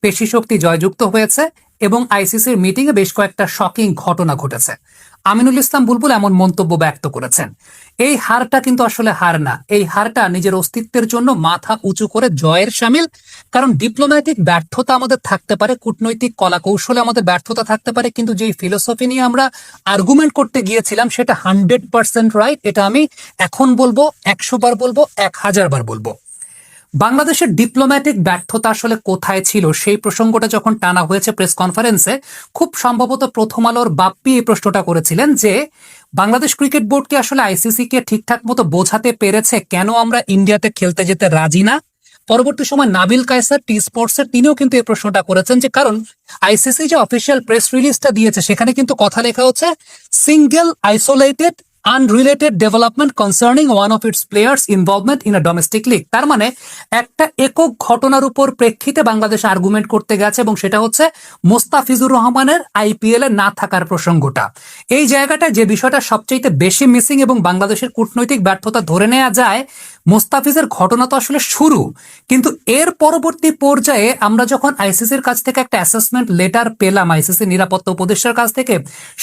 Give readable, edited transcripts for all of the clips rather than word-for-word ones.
পেশি শক্তি জয়যুক্ত হয়েছে এবং আইসিসির মিটিংয়ে বেশ কয়েকটা শকিং ঘটনা ঘটেছে। আমিনুল ইসলাম বুলবুল এমন মন্তব্য ব্যক্ত করেছেন, এই হারটা কিন্তু আসলে হার না, এই হারটা নিজের অস্তিত্বের জন্য মাথা উঁচু করে জয়ের সামিল। কারণ ডিপ্লোম্যাটিক ব্যর্থতা আমাদের থাকতে পারে, কূটনৈতিক কলা কৌশলে আমাদের ব্যর্থতা থাকতে পারে, কিন্তু যেই ফিলোসফি নিয়ে আমরা আর্গুমেন্ট করতে গিয়েছিলাম সেটা 100% রাইট। এটা আমি এখন বলবো, 100 বার বলবো, 1000 বার বলবো। বাংলাদেশের ডিপ্লোম্যাটিক ব্যর্থতা আসলে কোথায় ছিল সেই প্রসঙ্গটা যখন টানা হয়েছে প্রেস কনফারেন্সে, খুব সম্ভবত প্রথম আলোর বাপ্পি এই প্রশ্নটা করেছিলেন যে বাংলাদেশ ক্রিকেট বোর্ডকে আসলে আইসিসি কে ঠিকঠাক মতো বোঝাতে পেরেছে কেন আমরা ইন্ডিয়াতে খেলতে যেতে রাজি না। পরবর্তী সময় নাবিল কায়সার টি স্পোর্টসের তিনিও কিন্তু এই প্রশ্নটা করেছেন যে কারণ আইসিসি যে অফিসিয়াল প্রেস রিলিজটা দিয়েছে সেখানে কিন্তু কথা লেখা হচ্ছে single isolated unrelated development concerning one of its players involvement in a domestic league. তার মানে একটা একক ঘটনার উপর প্রেক্ষিতে বাংলাদেশ আর্গুমেন্ট করতে গেছে এবং সেটা হচ্ছে মোস্তাফিজুর রহমানের আইপিএল এ না থাকার প্রসঙ্গটা। এই জায়গাটা যে বিষয়টা সবচেয়ে বেশি মিসিং এবং বাংলাদেশের কূটনৈতিক ব্যর্থতা ধরে নেওয়া যায়, মোস্তাফিজের ঘটনা তো আসলে শুরু, কিন্তু এর পরবর্তী পর্যায়ে আমরা যখন আইসিসির কাছ থেকে একটা অ্যাসেসমেন্ট লেটার পেলাম আইসিসি নিরাপত্তা উপদেষ্টার কাছ থেকে,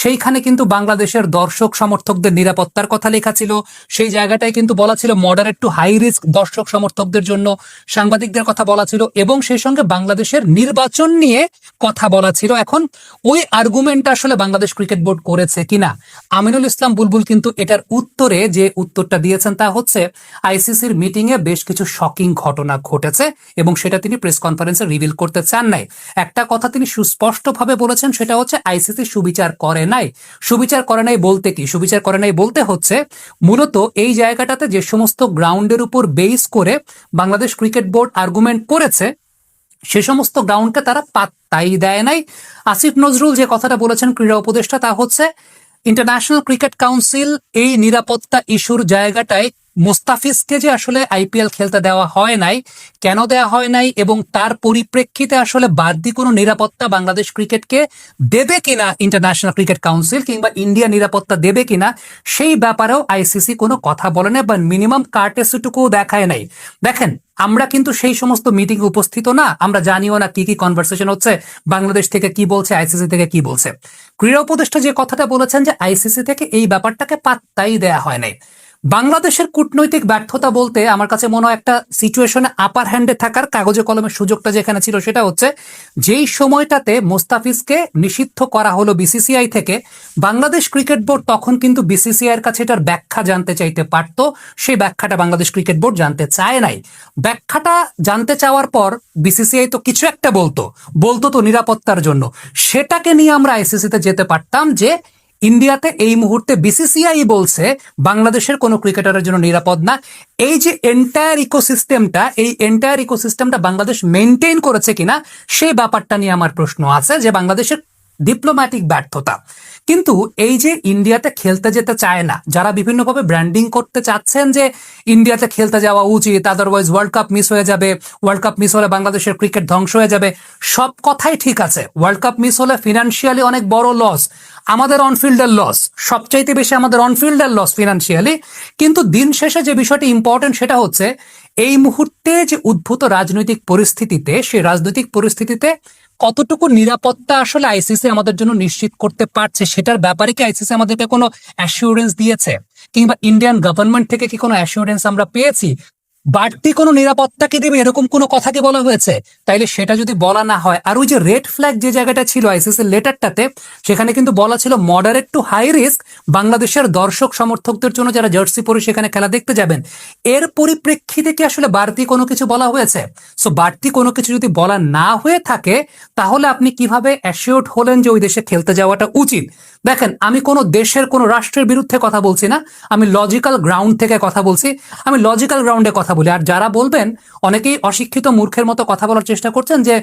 সেইখানে কিন্তু বাংলাদেশের দর্শক সমর্থকদের নিরাপত্তার কথা লেখা ছিল। সেই জায়গাটায় কিন্তু বলা ছিল মডারেট টু হাই রিস্ক দর্শক সমর্থকদের জন্য, সাংবাদিকদের কথা বলা ছিল এবং সেই সঙ্গে বাংলাদেশের নির্বাচন নিয়ে কথা বলা ছিল। এখন ওই আর্গুমেন্টটা আসলে বাংলাদেশ ক্রিকেট বোর্ড করেছে কিনা, আমিনুল ইসলাম বুলবুল কিন্তু এটার উত্তরে যে উত্তরটা দিয়েছেন তা হচ্ছে আইসিসির মিটিং এ বেশ কিছু শকিং ঘটনা ঘটেছে এবং সেটা তিনি প্রেস কনফারেন্সে রিভিল করতে চান নাই। একটা কথা তিনি সুস্পষ্টভাবে বলেছেন, সেটা হচ্ছে আইসিসি সুবিচার করে নাই। সুবিচার করে নাই বলতে কি? সুবিচার করে নাই বলতে হচ্ছে মূলত এই জায়গাটাতে যে সমস্ত গ্রাউন্ডের উপর বেস করে বাংলাদেশ ক্রিকেট বোর্ড আর্গুমেন্ট করেছে সে সমস্ত গ্রাউন্ডকে তারা পাত্তাই দেয় নাই। আসিফ নজরুল যে কথাটা বলেছেন ক্রীড়া উপদেষ্টা, তা হচ্ছে ইন্টারন্যাশনাল ক্রিকেট কাউন্সিল এই নিরাপত্তা ইস্যুর জায়গাটায় মোস্তাফিজকে যে আসলে আইপিএল খেলতে দেওয়া হয় নাই, কেন দেওয়া হয় নাই এবং তার পরিপ্রেক্ষিতে আসলে বাড়তি কোনো নিরাপত্তা বাংলাদেশ ক্রিকেটকে দেবে কিনা ইন্টারন্যাশনাল ক্রিকেট কাউন্সিল কিংবা ইন্ডিয়া নিরাপত্তা দেবে কিনা, সেই ব্যাপারেও আইসিসি কোনো কথা বলে না বা মিনিমাম কার্টেসিটুকুও দেখায় নাই। দেখেন, আমরা কিন্তু সেই সমস্ত মিটিং উপস্থিত না, আমরা জানিও না কি কি কনভারসেশন হচ্ছে, বাংলাদেশ থেকে কি বলছে, আইসিসি থেকে কি বলছে। ক্রীড়া উপদেষ্টা যে কথাটা বলেছেন যে আইসিসি থেকে এই ব্যাপারটাকে পাত্তাই দেয়া হয় নাই। বাংলাদেশের কূটনৈতিক ব্যর্থতা বলতে আমার কাছে মনে হয় একটা সিচুয়েশনে আপার হ্যান্ডে থাকার কাগজে কলমের সুযোগটা যেখানে ছিল সেটা হচ্ছে যেই সময়টাতে মোস্তাফিজকে নিষিদ্ধ করা হলো বিসিসিআই থেকে, বাংলাদেশ ক্রিকেট বোর্ড তখন কিন্তু বিসিসিআই এর কাছে এটার ব্যাখ্যা জানতে চাইতে পারত, সেই ব্যাখ্যাটা বাংলাদেশ ক্রিকেট বোর্ড জানতে চায় নাই। ব্যাখ্যাটা জানতে চাওয়ার পর বিসিসিআই তো কিছু একটা বলতো বলতো তো নিরাপত্তার জন্য, সেটাকে নিয়ে আমরা আইসিসিতে যেতে পারতাম যে ইন্ডিয়াতে এই মুহূর্তে বিসিসিআই বলছে বাংলাদেশের কোনো ক্রিকেটারের জন্য নিরাপদ না। এই যে এন্টায়ার ইকোসিস্টেমটা, এই এন্টায়ার ইকোসিস্টেমটা বাংলাদেশ মেনটেন করেছে কিনা সেই ব্যাপারটা নিয়ে আমার প্রশ্ন আছে, যে বাংলাদেশের ডিপ্লোম্যাটিক ব্যর্থতা। কিন্তু এই যে ইন্ডিয়াতে খেলতে যেতে চায় না, যারা বিভিন্নভাবে ব্র্যান্ডিং করতে চাচ্ছেন যে ইন্ডিয়াতে খেলতে যাওয়া উচিত, আদারওয়াইজ ওয়ার্ল্ড কাপ মিস হয়ে যাবে, ওয়ার্ল্ড কাপ মিস হলে বাংলাদেশের ক্রিকেট ধ্বংস হয়ে যাবে, সব কথাই ঠিক আছে। ওয়ার্ল্ড কাপ মিস হলে ফিনান্সিয়ালি অনেক বড় লস, আমাদের অনফিল্ডের লস, সবচাইতে বেশি আমাদের অনফিল্ডের লস ফিনান্সিয়ালি। কিন্তু দিন শেষে যে বিষয়টি ইম্পর্টেন্ট সেটা হচ্ছে এই মুহূর্তে যে উদ্ভূত রাজনৈতিক পরিস্থিতিতে, সেই রাজনৈতিক পরিস্থিতিতে কতটুকু নিরাপত্তা আসলে আইসিসি আমাদের জন্য নিশ্চিত করতে পারছে, সেটার ব্যাপারে কি আইসিসি আমাদেরকে কোনো অ্যাসিওরেন্স দিয়েছে কিংবা ইন্ডিয়ান গভর্নমেন্ট থেকে কি কোনো অ্যাসিওরেন্স আমরা পেয়েছি? বাড়তি কোনো নিরাপত্তা কি দেবে এরকম কোনো কথা কি বলা হয়েছে? তাইলে সেটা যদি বলা না হয়, আর ওই যে রেড ফ্ল্যাগ যে জায়গাটা ছিল আইসিসির লেটারটাতে, সেখানে কিন্তু বলা ছিল মডারেট টু হাই রিস্ক বাংলাদেশের দর্শক সমর্থকদের জন্য যারা জার্সি পরে সেখানে খেলা দেখতে যাবেন, এর পরিপ্রেক্ষিতে কি আসলে বাড়তি কোনো কিছু বলা হয়েছে? সো বাড়তি কোনো কিছু যদি বলা না হয়ে থাকে তাহলে আপনি কিভাবে অ্যাসিওর্ড হলেন যে ওই দেশে খেলতে যাওয়াটা উচিত? দেখেন, আমি কোনো দেশের কোনো রাষ্ট্রের বিরুদ্ধে কথা বলছি না, আমি লজিক্যাল গ্রাউন্ড থেকে কথা বলছি, আমি লজিক্যাল গ্রাউন্ডে কথা বলি। আর যারা বলবেন, অনেকেই অশিক্ষিত মূর্খের মতো কথা বলার চেষ্টা করছেন যে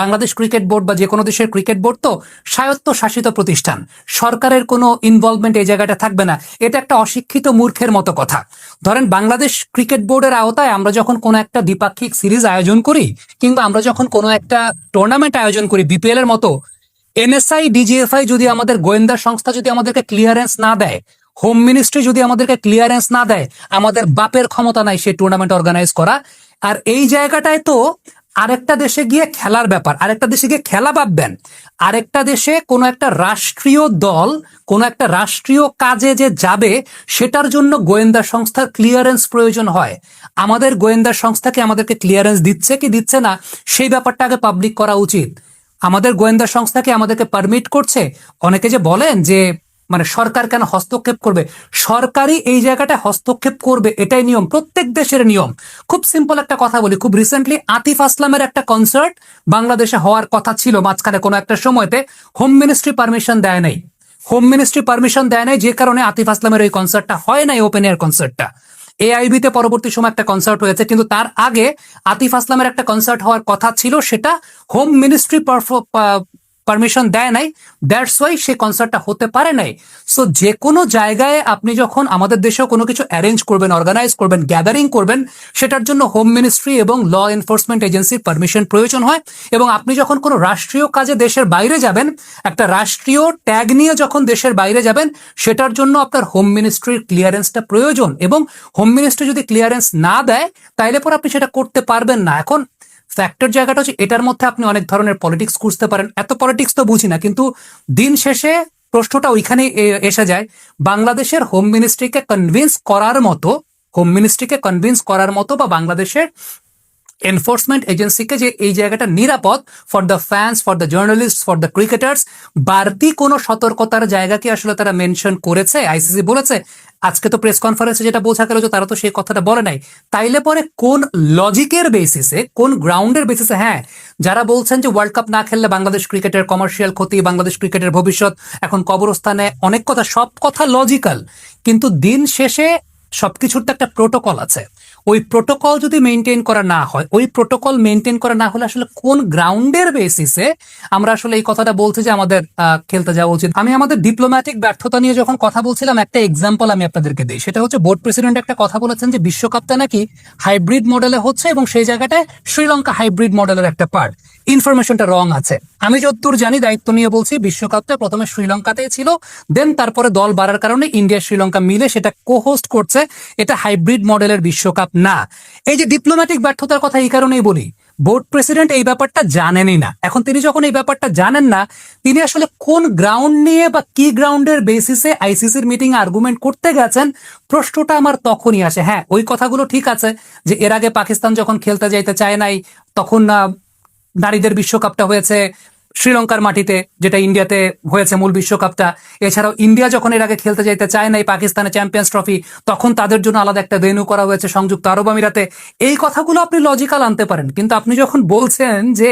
বাংলাদেশ ক্রিকেট বোর্ড বা যে কোনো দেশের ক্রিকেট বোর্ড তো স্বায়ত্ত শাসিত প্রতিষ্ঠান, সরকারের কোনো ইনভলভমেন্ট এই জায়গাটা থাকবে না, এটা একটা অশিক্ষিত মূর্খের মতো কথা। ধরেন, বাংলাদেশ ক্রিকেট বোর্ডের আওতায় আমরা যখন কোনো একটা দ্বিপাক্ষিক সিরিজ আয়োজন করি কিংবা আমরা যখন কোনো একটা টুর্নামেন্ট আয়োজন করি বিপিএল এর মতো, এনএসআই ডিজিএফআই যদি আমাদের গোয়েন্দা সংস্থা যদি আমাদেরকে ক্লিয়ারেন্স না দেয়, হোম মিনিস্ট্রি যদি আমাদেরকে ক্লিয়ারেন্স না দেয়, আমাদের বাপের ক্ষমতা নাই সেই টুর্নামেন্ট অর্গানাইজ করা। আর এই জায়গাটায় তো আরেকটা দেশে গিয়ে খেলার ব্যাপার, আরেকটা দেশে গিয়ে খেলা ভাববেন, আরেকটা দেশে কোনো একটা রাষ্ট্রীয় দল কোনো একটা রাষ্ট্রীয় কাজে যে যাবে সেটার জন্য গোয়েন্দা সংস্থার ক্লিয়ারেন্স প্রয়োজন হয়। আমাদের গোয়েন্দা সংস্থাকে আমাদেরকে ক্লিয়ারেন্স দিচ্ছে কি দিচ্ছে না সেই ব্যাপারটা আগে পাবলিক করা উচিত। আমাদের গোয়েন্দা সংস্থাকে আমাদেরকে পারমিট করছে? অনেকে যে বলেন যে মানে সরকার কেন হস্তক্ষেপ করবে, সরকারই এই জায়গাটা হস্তক্ষেপ করবে, এটাই নিয়ম, প্রত্যেক দেশের নিয়ম। খুব সিম্পল একটা কথা বলি, খুব রিসেন্টলি আতিফ আসলামের একটা কনসার্ট বাংলাদেশে হওয়ার কথা ছিল মাঝখানে কোনো একটা সময়তে, হোম মিনিস্ট্রি পারমিশন দেয় নাই। হোম মিনিস্ট্রি পারমিশন দেয় নাই, যে কারণে আতিফ আসলামের ওই কনসার্টটা হয় নাই, ওপেন এয়ার কনসার্টটা। এআইবিতে পরবর্তী সময় একটা কনসার্ট হয়েছে, কিন্তু তার আগে আতিফ আসলামের একটা কনসার্ট হওয়ার কথা ছিল, সেটা হোম মিনিস্ট্রি পারমিশন দেয় নাই, দ্যাটস ওয়াই সেই কনসার্টটা হতে পারে নাই। সো যে কোনো জায়গায় আপনি যখন আমাদের দেশেও কোনো কিছু অ্যারেঞ্জ করবেন, অর্গানাইজ করবেন, গ্যাদারিং করবেন, সেটার জন্য হোম মিনিস্ট্রি এবং ল এনফোর্সমেন্ট এজেন্সির পারমিশন প্রয়োজন হয়। এবং আপনি যখন কোনো রাষ্ট্রীয় কাজে দেশের বাইরে যাবেন, একটা রাষ্ট্রীয় ট্যাগ নিয়ে যখন দেশের বাইরে যাবেন, সেটার জন্য আপনার হোম মিনিস্ট্রির ক্লিয়ারেন্সটা প্রয়োজন। এবং হোম মিনিস্ট্রি যদি ক্লিয়ারেন্স না দেয়, তাইলে পর আপনি সেটা করতে পারবেন না। এখন ফ্যাক্টর জায়গাটা হচ্ছে এটার মধ্যে আপনি অনেক ধরনের পলিটিক্স খুঁজতে পারেন, এত পলিটিক্স তো বুঝি না, কিন্তু দিন শেষে প্রশ্নটা ওইখানেই এসে যায়, বাংলাদেশের হোম মিনিস্ট্রিকে কনভিন্স করার মতো, হোম মিনিস্ট্রিকে কনভিন্স করার মতো বা বাংলাদেশের এনফোর্সমেন্ট এজেন্সিকে যে এই জায়গাটা নিরাপদ for the fans, for the journalist, for the cricketers, বাড়তি কোনো সতর্কতার জায়গা কি আসলে তারা মেনশন করেছে? আইসিসি বলেছে? আজকে তো প্রেস কনফারেন্সে যেটা বোঝা গেল যে তারা তো সেই কথাটা বলে নাই। তাইলে পরে কোন লজিকের বেসিসে, কোন গ্রাউন্ডের বেসিসে, হ্যাঁ, যারা বলছেন যে ওয়ার্ল্ড কাপ না খেললে বাংলাদেশ ক্রিকেটের কমার্শিয়াল ক্ষতি, বাংলাদেশ ক্রিকেটের ভবিষ্যৎ এখন কবরস্থানে, অনেক কথা, সব কথা লজিক্যাল, কিন্তু দিন শেষে সবকিছুর তো একটা প্রোটোকল আছে। ওই প্রোটোকল যদি মেনটেন করা না হয়, ওই প্রোটোকল মেনটেন করা না হলে আসলে কোন গ্রাউন্ডের বেসিসে আমরা আসলে এই কথাটা বলছি যে আমাদের খেলতে যাওয়া উচিত? আমি আমাদের ডিপ্লোম্যাটিক ব্যর্থতা নিয়ে যখন কথা বলছিলাম, একটা এক্সাম্পল আমি আপনাদেরকে দিই। সেটা হচ্ছে বোর্ড প্রেসিডেন্ট একটা কথা বলেছেন যে বিশ্বকাপটা নাকি হাইব্রিড মডেলে হচ্ছে এবং সেই জায়গাটায় শ্রীলঙ্কা হাইব্রিড মডেলের একটা পার্ট। ইনফরমেশনটা রং আছে। আমি যতদূর জানি, দায়িত্ব নিয়ে বলছি, বিশ্বকাপটা প্রথমে শ্রীলঙ্কাতেই ছিল, দেন তারপরে দল বাড়ার কারণে ইন্ডিয়া শ্রীলঙ্কা মিলে সেটা কো-হোস্ট করছে। এটা হাইব্রিড মডেলের বিশ্বকাপ না। এই যে ডিপ্লোম্যাটিক ব্যর্থতার কথা এই কারণেই বলি, বোর্ড প্রেসিডেন্ট এই ব্যাপারটা জানেনই না। এখন তিনি যখন এই ব্যাপারটা জানেন না, তিনি আসলে কোন গ্রাউন্ড নিয়ে বা কি গ্রাউন্ডের বেসিসে আইসিসির মিটিং আর্গুমেন্ট করতে গেছেন, প্রশ্নটা আমার তখনই আসে। হ্যাঁ, ওই কথাগুলো ঠিক আছে যে এর আগে পাকিস্তান যখন খেলতে যাইতে চায় নাই, তখন নারীদের বিশ্বকাপটা হয়েছে শ্রীলঙ্কার মাটিতে, যেটা ইন্ডিয়াতে হয়েছে মূল বিশ্বকাপটা। এছাড়াও ইন্ডিয়া যখন এর আগে খেলতে যাইতে চায় নাই পাকিস্তানে চ্যাম্পিয়ন্স ট্রফি, তখন তাদের জন্য আলাদা একটা ভেন্যু করা হয়েছে সংযুক্ত আরব আমিরাতে। এই কথাগুলো আপনি লজিক্যাল আনতে পারেন, কিন্তু আপনি যখন বলছেন যে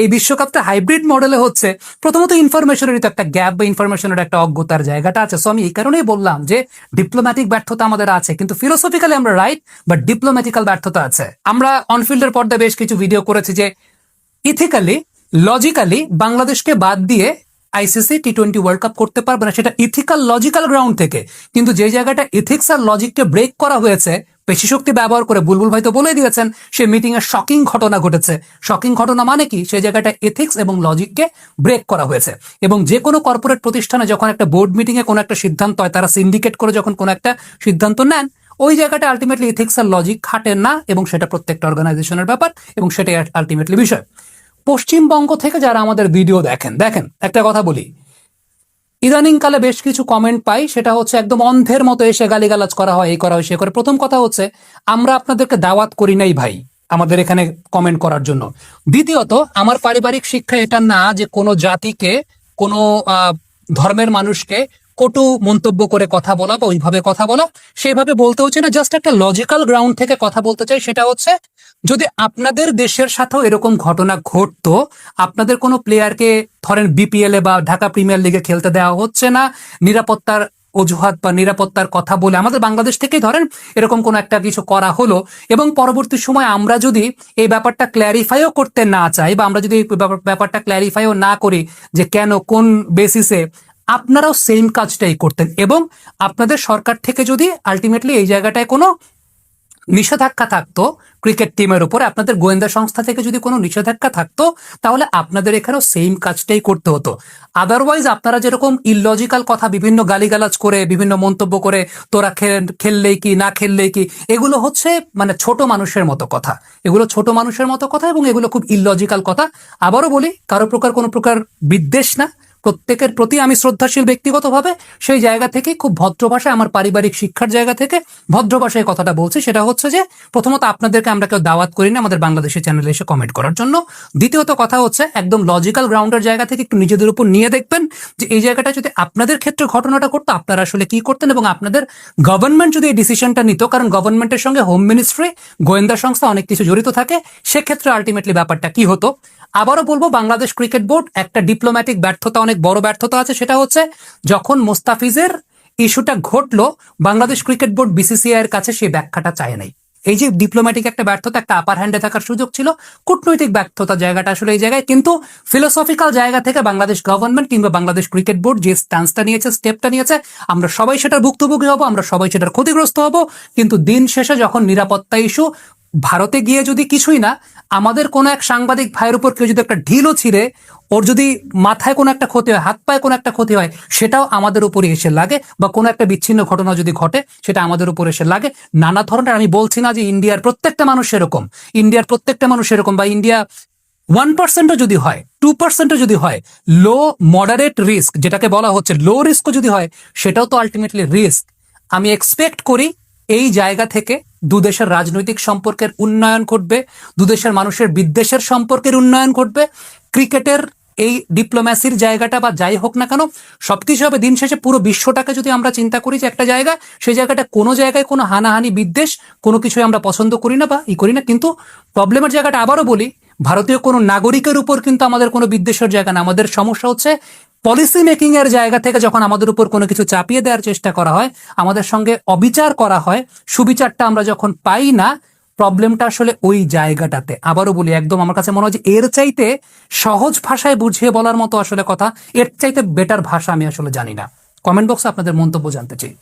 এই বিশ্বকাপটা হাইব্রিড মডেলে হচ্ছে, প্রথমত ইনফরমেশনের তো একটা গ্যাপ বা ইনফরমেশনের একটা অজ্ঞতার জায়গাটা আছে। সো আমি এই কারণেই বললাম যে ডিপ্লোম্যাটিক ব্যর্থতা আমাদের আছে, কিন্তু ফিলোসফিক্যালি আমরা রাইট, বাট ডিপ্লোম্যাটিক্যাল ব্যর্থতা আছে। আমরা অনফিল্ডের পর্দায় বেশ কিছু ভিডিও করেছি যে ইথিক্যালি, লজিক্যালি বাংলাদেশকে বাদ দিয়ে আইসিসি টি-20 ওয়ার্ল্ড কাপ করতে পারবে না, সেটা ইথিক্যাল লজিক্যাল গ্রাউন্ড থেকে। কিন্তু যে জায়গাটা ইথিক্স আর লজিককে ব্রেক করা হয়েছে পেশি শক্তি ব্যবহার করে, বুলবুল ভাই তো বলে দিয়েছেন, সে মিটিং এ শকিং ঘটনা ঘটেছে। শকিং ঘটনা মানে কি? সেই জায়গাটা এথিক্স এবং লজিককে ব্রেক করা হয়েছে। এবং যে কোনো কর্পোরেট প্রতিষ্ঠানে যখন একটা বোর্ড মিটিং এ কোনো একটা সিদ্ধান্ত হয়, তারা সিন্ডিকেট করে যখন কোনো একটা সিদ্ধান্ত নেন, ওই জায়গাটা আলটিমেটলি ইথিক্স আর লজিক খাটেন না, এবং সেটা প্রত্যেকটা অর্গানাইজেশনের ব্যাপার, এবং সেটাই আলটিমেটলি বিষয়। পশ্চিমবঙ্গ থেকে যারা আমাদের ভিডিও দেখেন, একটা কথা বলি, ইদানিংকালে বেশ কিছু কমেন্ট পাই, সেটা হচ্ছে একদম অন্ধের মতো এসে গালিগালাজ করা হয়, এই করা হয়, সে করে। প্রথম কথা হচ্ছে, আমরা আপনাদেরকে দাওয়াত করি নাই ভাই আমাদের এখানে কমেন্ট করার জন্য। দ্বিতীয়ত, আমার পারিবারিক শিক্ষা এটা না যে কোনো জাতিকে, কোনো ধর্মের মানুষকে কটু মন্তব্য করে কথা বলা বা ওইভাবে কথা বলা, সেভাবে বলতে হচ্ছে না। জাস্ট একটা লজিক্যাল গ্রাউন্ড থেকে কথা বলতে চাই। সেটা হচ্ছে, যদি আপনাদের দেশের সাথেও এরকম ঘটনা ঘটতো, আপনাদের কোনো প্লেয়ারকে ধরেন বিপিএল এ বা ঢাকা প্রিমিয়ার লিগে খেলতে দেওয়া হচ্ছে না, নিরাপত্তার অজুহাত বা নিরাপত্তার কথা বলে আমাদের বাংলাদেশ থেকেই ধরেন এরকম কোনো একটা কিছু করা হলো, এবং পরবর্তী সময় আমরা যদি এই ব্যাপারটা ক্ল্যারিফাইও করতে না চাই, বা আমরা যদি এই ব্যাপারটা ক্ল্যারিফাইও না করি যে কেন, কোন বেসিসে, আপনারাও সেম কাজটাই করতেন, এবং আপনাদের সরকার থেকে যদি আলটিমেটলি এই জায়গাটায় কোনো নিষেধাজ্ঞা থাকতো ক্রিকেট টিমের উপরে, আপনাদের গোয়েন্দা সংস্থা থেকে যদি কোনো নিষেধাজ্ঞা থাকতো, তাহলে আপনাদের এখানেও সেম কাজটাই করতে হতো। আদারওয়াইজ আপনারা যেরকম ইললজিক্যাল কথা বিভিন্ন গালিগালাজ করে, বিভিন্ন মন্তব্য করে, তোরা খেললেই কি না খেললেই কি, এগুলো হচ্ছে মানে ছোট মানুষের মতো কথা, এগুলো ছোট মানুষের মতো কথা এবং এগুলো খুব ইললজিক্যাল কথা। আবারও বলি, কারো প্রকার কোনো প্রকার বিদ্বেষ না, প্রত্যেকের প্রতি আমি শ্রদ্ধাশীল ব্যক্তিগতভাবে, সেই জায়গা থেকে খুব ভদ্র ভাষায়, আমার পারিবারিক শিক্ষার জায়গা থেকে ভদ্র ভাষায় কথাটা বলছি। সেটা হচ্ছে যে প্রথমত আপনাদেরকে আমরা কেউ দাওয়াত করি না আমাদের বাংলাদেশের চ্যানেলে এসে কমেন্ট করার জন্য। দ্বিতীয়ত কথা হচ্ছে একদম লজিক্যাল গ্রাউন্ডের জায়গা থেকে একটু নিজেদের উপর নিয়ে দেখবেন যে এই জায়গাটা যদি আপনাদের ক্ষেত্রে ঘটনাটা করতো আপনারা আসলে কি করতেন, এবং আপনাদের গভর্নমেন্ট যদি এই ডিসিশনটা নিত, কারণ গভর্নমেন্টের সঙ্গে হোম মিনিস্ট্রি, গোয়েন্দা সংস্থা অনেক কিছু জড়িত থাকে, সেক্ষেত্রে আলটিমেটলি ব্যাপারটা কি হতো। আবারও বলবো, বাংলাদেশ ক্রিকেট বোর্ড একটা ডিপ্লোম্যাটিক ব্যর্থতা, অনেক বড় ব্যর্থতা আছে। সেটা হচ্ছে যখন মোস্তাফিজের ইস্যুটা ঘটলো, বাংলাদেশ ক্রিকেট বোর্ড বিসিসিআই এর কাছে সেই ব্যাখ্যাটা চায় নাই। এই যে ডিপ্লোম্যাটিক একটা ব্যর্থতা, একটা আপার হ্যান্ডে থাকার সুযোগ ছিল, কূটনৈতিক ব্যর্থতা জায়গাটা আসলে এই জায়গায়। কিন্তু ফিলোসফিক্যাল জায়গা থেকে বাংলাদেশ গভর্নমেন্ট কিংবা বাংলাদেশ ক্রিকেট বোর্ড যে স্ট্যান্সটা নিয়েছে, স্টেপটা নিয়েছে, আমরা সবাই সেটার ভুক্তভোগী হব, আমরা সবাই সেটার ক্ষতিগ্রস্ত হব। কিন্তু দিন শেষে যখন নিরাপত্তা ইস্যু, ভারতে গিয়ে যদি কিছুই না, আমাদের কোনো এক সাংবাদিক ভাইয়ের উপর কেউ যদি একটা ঢিলও ছিঁড়ে, ওর যদি মাথায় কোনো একটা ক্ষতি হয়, হাত পায়ে কোনো একটা ক্ষতি হয়, সেটাও আমাদের উপরে এসে লাগে, বা কোনো একটা বিচ্ছিন্ন ঘটনা যদি ঘটে সেটা আমাদের উপর এসে লাগে। নানা ধরনের, আমি বলছি না যে ইন্ডিয়ার প্রত্যেকটা মানুষ এরকম, ইন্ডিয়ার প্রত্যেকটা মানুষ এরকম, বা ইন্ডিয়া 1%ও যদি হয়, 2%ও যদি হয়, লো মডারেট রিস্ক যেটাকে বলা হচ্ছে, লো রিস্কও যদি হয়, সেটাও তো আলটিমেটলি রিস্ক। আমি এক্সপেক্ট করি এই জায়গা থেকে দুদেশের রাজনৈতিক সম্পর্কের উন্নয়ন ঘটবে, দুদেশের মানুষের বিদ্বেষের সম্পর্কের উন্নয়ন ঘটবে। ক্রিকেটের এই ডিপ্লোম্যাসির জায়গাটা বা যাই হোক না কেন, সবকিছু হবে দিন শেষে পুরো বিশ্বটাকে যদি আমরা চিন্তা করি যে একটা জায়গা, সেই জায়গাটা কোনো জায়গায় কোনো হানাহানি, বিদ্বেষ, কোনো কিছুই আমরা পছন্দ করি না বা করি না। কিন্তু প্রবলেমের জায়গাটা আবারও বলি, ভারতীয় কোনো নাগরিকের উপর কিন্তু আমাদের কোনো বিদ্বেষের জায়গা না। আমাদের সমস্যা হচ্ছে পলিসি মেকিং এর জায়গা থেকে যখন আমাদের উপর কোনো কিছু চাপিয়ে দেওয়ার চেষ্টা করা হয়, আমাদের সঙ্গে অবিচার করা হয়, সুবিচারটা আমরা যখন পাই না, প্রবলেমটা আসলে ওই জায়গাটাতে। আবারও বলি, একদম আমার কাছে মনে হয় যে এর চাইতে সহজ ভাষায় বুঝিয়ে বলার মতো আসলে কথা, এর চাইতে বেটার ভাষা আমি আসলে জানি না। কমেন্ট বক্সে আপনাদের মন্তব্য জানতে চাই।